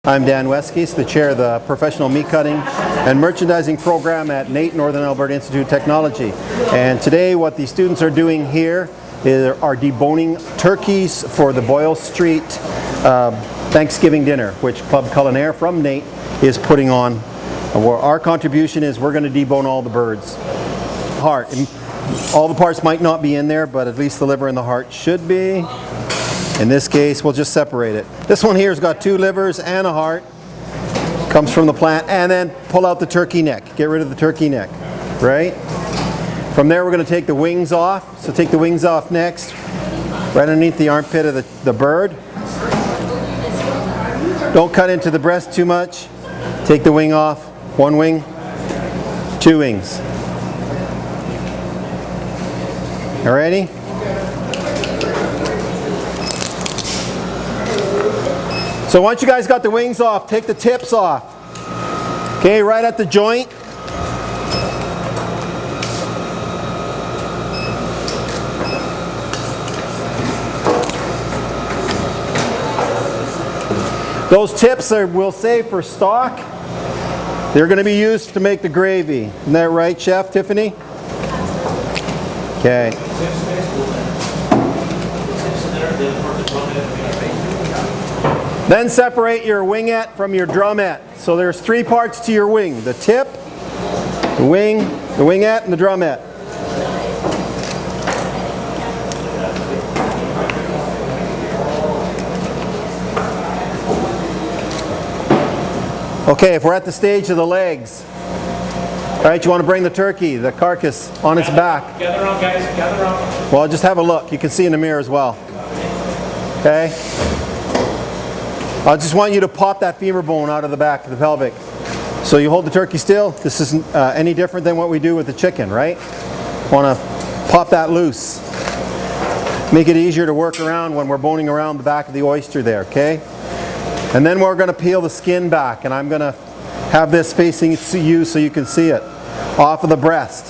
I'm Dan Westgeest, the chair of the Professional Meat Cutting and Merchandising Program at NAIT Northern Alberta Institute of Technology. And today what the students are doing here are deboning turkeys for the Boyle Street Thanksgiving dinner, which Club Culinaire from NAIT is putting on. Our contribution is we're going to debone all the birds. Heart. All the parts might not be in there, but at least the liver and the heart should be. In this case, we'll just separate it. This one here's got 2 livers and a heart. Comes from the plant. And then pull out the turkey neck. Get rid of the turkey neck. Right? From there, we're going to take the wings off. So take the wings off next. Right underneath the armpit of the bird. Don't cut into the breast too much. Take the wing off. 1 wing. 2 wings. Alrighty? So once you guys got the wings off, take the tips off. Okay, right at the joint. Those tips we'll save for stock. They're going to be used to make the gravy. Isn't that right, Chef Tiffany? Okay. Then separate your wingette from your drumette. So there's 3 parts to your wing. The tip, the wing, the wingette, and the drumette. Okay, if we're at the stage of the legs, all right, you want to bring the turkey, the carcass, on its back. Gather around, guys. Gather around. Well, just have a look. You can see in the mirror as well. Okay? I just want you to pop that femur bone out of the back of the pelvic. So you hold the turkey still. This isn't any different than what we do with the chicken, right? Want to pop that loose. Make it easier to work around when we're boning around the back of the oyster there, okay? And then we're going to peel the skin back, and I'm going to have this facing you so you can see it, off of the breast.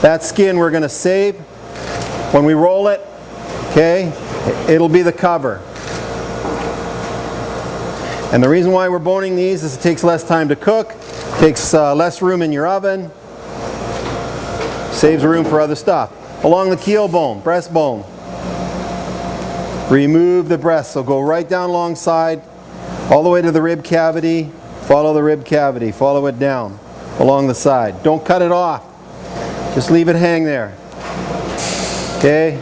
That skin we're going to save. When we roll it, okay, it'll be the cover. And the reason why we're boning these is it takes less time to cook, takes less room in your oven, saves room for other stuff. Along the keel bone, breastbone, remove the breast. So go right down alongside, all the way to the rib cavity, follow the rib cavity, follow it down along the side. Don't cut it off, just leave it hang there. Okay?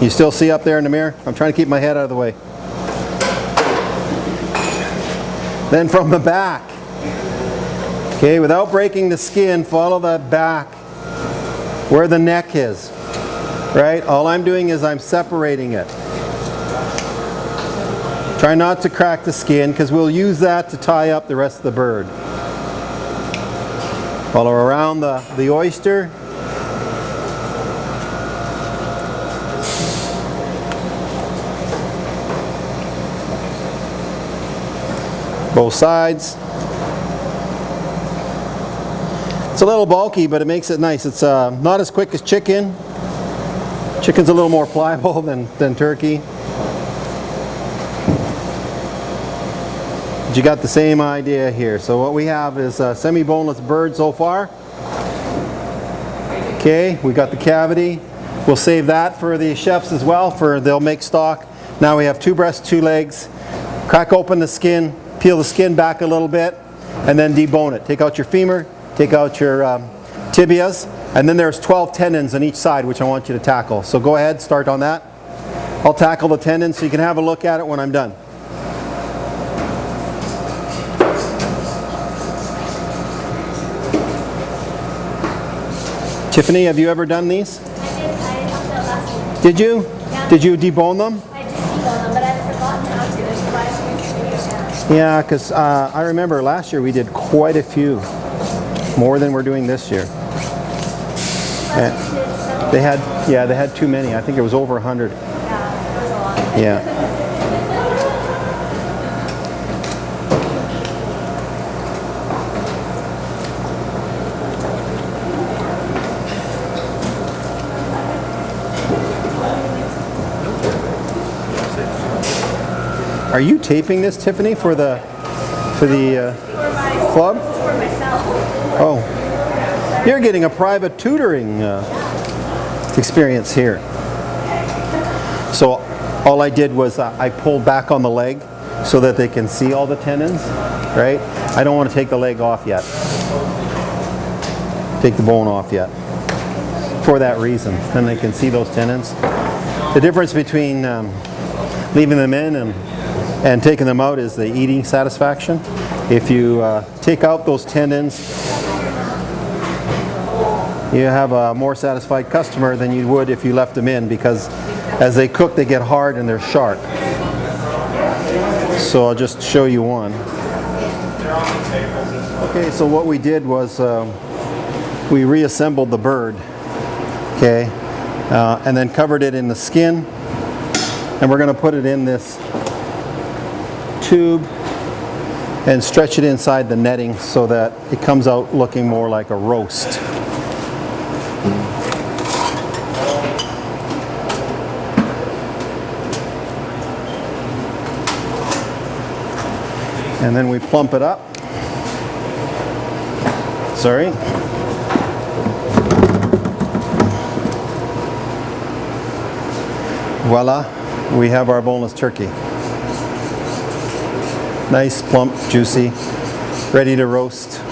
You still see up there in the mirror? I'm trying to keep my head out of the way. Then from the back, okay, without breaking the skin, follow that back where the neck is, right? All I'm doing is I'm separating it. Try not to crack the skin because we'll use that to tie up the rest of the bird. Follow around the oyster. Both sides. It's a little bulky, but it makes it nice. It's not as quick as chicken. Chicken's a little more pliable than turkey. But you got the same idea here. So what we have is a semi-boneless bird so far. Okay, we got the cavity. We'll save that for the chefs as well, they'll make stock. Now we have 2 breasts, 2 legs. Crack open the skin. Peel the skin back a little bit and then debone it. Take out your femur, take out your tibias, and then there's 12 tendons on each side which I want you to tackle. So go ahead, start on that. I'll tackle the tendons so you can have a look at it when I'm done. Tiffany, have you ever done these? I did. I helped out last week. Did you? Yeah. Did you debone them? I did debone them, but I've forgotten how to. There's a lot of things to do now. Yeah, because I remember last year we did quite a few, more than we're doing this year. They had too many. I think it was over 100. Yeah, there was a lot. Yeah. Are you taping this, Tiffany, for the club? For myself. Oh, you're getting a private tutoring experience here. So all I did was I pulled back on the leg so that they can see all the tendons, right? I don't want to take the leg off yet. Take the bone off yet. For that reason, then they can see those tendons. The difference between leaving them in and taking them out is the eating satisfaction. If you take out those tendons, you have a more satisfied customer than you would if you left them in, because as they cook they get hard and they're sharp. So I'll just show you one. Okay, so what we did was we reassembled the bird, okay, and then covered it in the skin, and we're going to put it in this tube and stretch it inside the netting so that it comes out looking more like a roast. And then we plump it up. Sorry. Voila, we have our boneless turkey. Nice, plump, juicy, ready to roast.